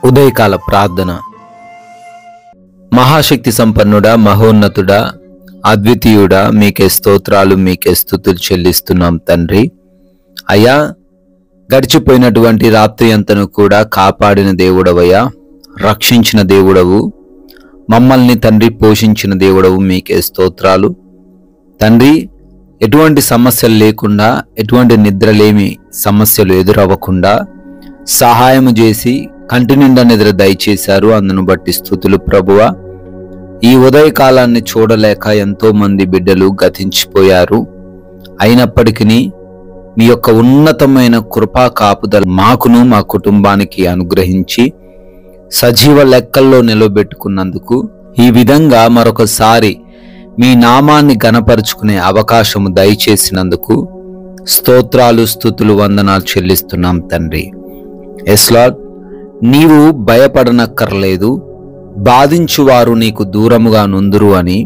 ఉదయకాల ప్రార్థన. మహాశక్తి సంపన్నుడా, మహోన్నతుడా, అద్వితీయుడా, మీకే స్తోత్రాలు, మీకే స్తుతులు చెల్లిస్తున్నాం తండ్రి. అయ్యా, గడిచిపోయినటువంటి రాత్రి అంతను కూడా కాపాడిన దేవుడవయ్యా, రక్షించిన దేవుడవు, మమ్మల్ని తండ్రి పోషించిన దేవుడవు, మీకే స్తోత్రాలు తండ్రి. ఎటువంటి సమస్యలు లేకుండా, ఎటువంటి నిద్రలేమి సమస్యలు ఎదురవ్వకుండా సహాయము చేసి కంటి నిండా నిద్ర దయచేశారు. అందును బట్టి స్తుతులు ప్రభువా. ఈ ఉదయకాలాన్ని చూడలేక ఎంతో మంది బిడ్డలు గతించిపోయారు. అయినప్పటికీ మీ యొక్క ఉన్నతమైన కృపా కాపుదల మాకును మా కుటుంబానికి అనుగ్రహించి సజీవ లెక్కల్లో నిలబెట్టుకున్నందుకు, ఈ విధంగా మరొకసారి మీ నామాన్ని గణపరుచుకునే అవకాశము దయచేసినందుకు స్తోత్రాలు, స్తుతులు, వందనాలు చెల్లిస్తున్నాం తండ్రి. ఎస్ లార్డ్, నీవు భయపడనక్కర్లేదు, బాధించువారు నీకు దూరముగా నుందురు అని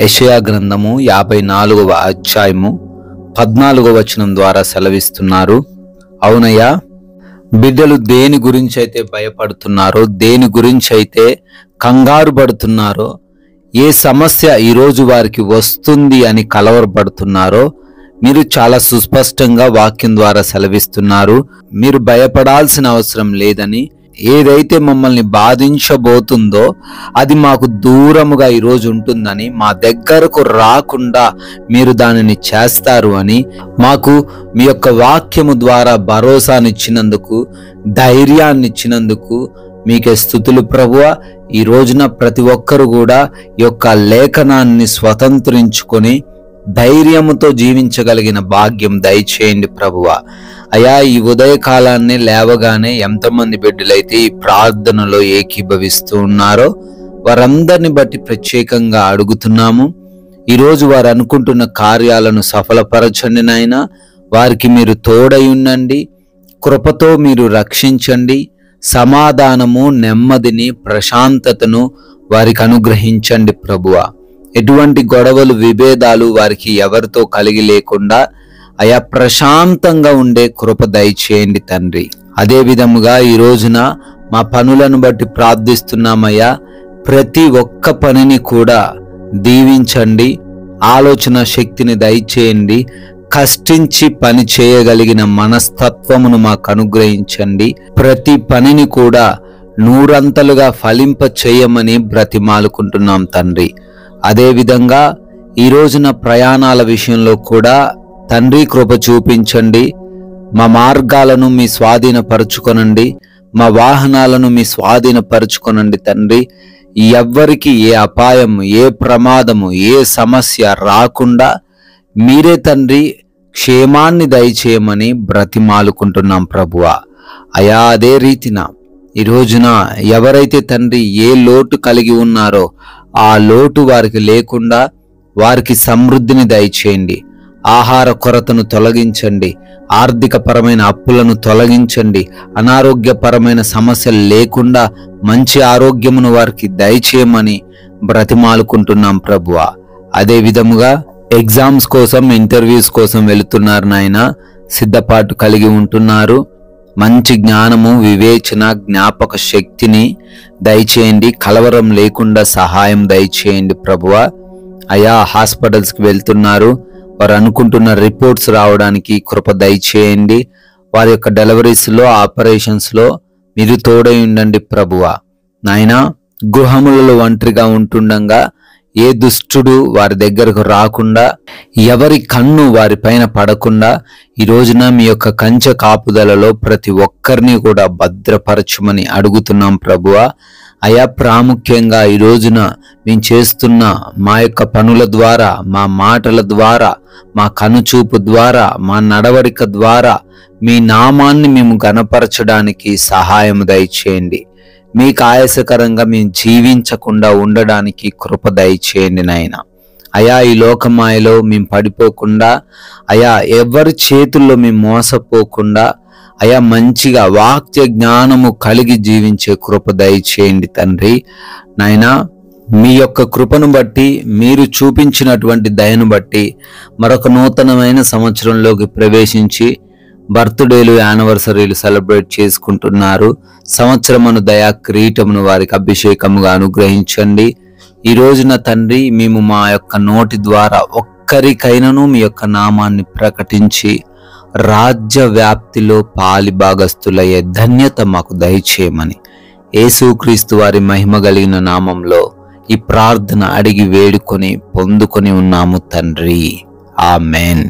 యెషయా గ్రంథము 54వ అధ్యాయము 14వ వచనం ద్వారా సెలవిస్తున్నారు. అవునయ్యా, బిడ్డలు దేని గురించి అయితే భయపడుతున్నారో, దేని గురించి అయితే కంగారు పడుతున్నారో, ఏ సమస్య ఈరోజు వారికి వస్తుంది అని కలవరపడుతున్నారో, మీరు చాలా సుస్పష్టంగా వాక్యం ద్వారా సెలవిస్తున్నారు. మీరు భయపడాల్సిన అవసరం లేదని, ఏదైతే మమ్మల్ని బాధించబోతుందో అది మాకు దూరముగా ఈరోజు ఉంటుందని, మా దగ్గరకు రాకుండా మీరు దానిని చేస్తారు అని మాకు మీ యొక్క వాక్యము ద్వారా భరోసానిచ్చినందుకు, ధైర్యాన్నిచ్చినందుకు మీకే స్తుతులు ప్రభువా. ఈ రోజున ప్రతి ఒక్కరు కూడా ఈ యొక్క లేఖనాన్ని స్వతంత్రించుకొని ధైర్యముతో జీవించగలిగిన భాగ్యం దయచేయండి ప్రభువా. అయా, ఈ ఉదయకాలాన్ని లేవగానే ఎంతమంది బిడ్డలైతే ఈ ప్రార్థనలో ఏకీభవిస్తూ ఉన్నారో వారందరిని బట్టి ప్రత్యేకంగా అడుగుతున్నాము. ఈరోజు వారు అనుకుంటున్న కార్యాలను సఫలపరచండి నాయనా. వారికి మీరు తోడై ఉండండి, కృపతో మీరు రక్షించండి, సమాధానము, నెమ్మదిని, ప్రశాంతతను వారికి అనుగ్రహించండి ప్రభువా. ఎటువంటి గొడవలు, విభేదాలు వారికి ఎవరితో కలిగి లేకుండా అయా ప్రశాంతంగా ఉండే కృప దయచేయండి తండ్రి. అదే విధముగా ఈ రోజున మా పనులను బట్టి ప్రార్థిస్తున్నామయ్యా. ప్రతి ఒక్క పనిని కూడా దీవించండి, ఆలోచన శక్తిని దయచేయండి, కష్టించి పని చేయగలిగిన మనస్తత్వమును మాకు అనుగ్రహించండి. ప్రతి పనిని కూడా నూరంతలుగా ఫలింప చేయమని బ్రతిమాలుకుంటున్నాం తండ్రి. అదేవిధంగా ఈ రోజున ప్రయాణాల విషయంలో కూడా తండ్రి కృప చూపించండి. మా మార్గాలను మీ స్వాధీనపరచుకొనండి, మా వాహనాలను మీ స్వాధీనపరచుకొనండి తండ్రి. ఎవ్వరికి ఏ అపాయము, ఏ ప్రమాదము, ఏ సమస్య రాకుండా మీరే తండ్రి క్షేమాన్ని దయచేయమని బ్రతిమాలుకుంటున్నాం ప్రభువా. అయా, అదే రీతిన ఈ రోజున ఎవరైతే తండ్రి ఏ లోటు కలిగి ఉన్నారో ఆ లోటు వారికి లేకుండా వారికి సమృద్ధిని దయచేయండి. ఆహార కొరతను తొలగించండి, ఆర్థికపరమైన అప్పులను తొలగించండి, అనారోగ్యపరమైన సమస్యలు లేకుండా మంచి ఆరోగ్యమును వారికి దయచేయమని బ్రతిమాలుకుంటున్నాం ప్రభువా. అదే విధముగా ఎగ్జామ్స్ కోసం, ఇంటర్వ్యూస్ కోసం వెళుతున్నారు నాయన, సిద్ధపాటు కలిగి ఉంటున్నారు. మంచి జ్ఞానము, వివేచన, జ్ఞాపక శక్తిని దయచేయండి. కలవరం లేకుండా సహాయం దయచేయండి ప్రభువా. అయా, హాస్పిటల్స్కి వెళ్తున్నారు, వారు అనుకుంటున్న రిపోర్ట్స్ రావడానికి కృప దయచేయండి. వారి యొక్క డెలివరీస్లో, ఆపరేషన్స్లో మీరు తోడై ఉండండి ప్రభువా. నాయనా, గృహములలో ఒంటరిగా ఉంటుండగా ఏ దుష్టుడు వారి దగ్గరకు రాకుండా, ఎవరి కన్ను వారి పైన పడకుండా ఈ రోజున మీ యొక్క కంచె కాపుదలలో ప్రతి ఒక్కరిని కూడా భద్రపరచుమని అడుగుతున్నాం ప్రభువా. అయా, ప్రాముఖ్యంగా ఈ రోజున మేము చేస్తున్న మా యొక్క పనుల ద్వారా, మా మాటల ద్వారా, మా కనుచూపు ద్వారా, మా నడవడిక ద్వారా మీ నామాన్ని మేము గణపరచడానికి సహాయం దయచేయండి. మీకు ఆయాసకరంగా మేము జీవించకుండా ఉండడానికి కృప దయచేయండి నాయన. అయా, ఈ లోకమాయలో మేము పడిపోకుండా, అయా ఎవరి చేతుల్లో మేము మోసపోకుండా, అయా మంచిగా వాక్య జ్ఞానము కలిగి జీవించే కృప దయచేయండి తండ్రి. నాయనా, మీ యొక్క కృపను బట్టి, మీరు చూపించినటువంటి దయను బట్టి మరొక నూతనమైన సంవత్సరంలోకి ప్రవేశించి బర్త్డేలు యానివర్సరీలు సెలబ్రేట్ చేసుకుంటున్నారు. సంవత్సరమును దయా కిరీటమును వారికి అభిషేకముగా అనుగ్రహించండి. ఈ రోజున తండ్రి, మేము మా యొక్క నోటి ద్వారా ఒక్కరికైనను మీ యొక్క నామాన్ని ప్రకటించి రాజ్య వ్యాప్తిలో పాలి భాగస్థులయ్యే ధన్యత మాకు దయచేయమని యేసుక్రీస్తు వారి మహిమ కలిగిన నామంలో ఈ ప్రార్థన అడిగి వేడుకొని పొందుకొని ఉన్నాము తండ్రి. ఆమెన్.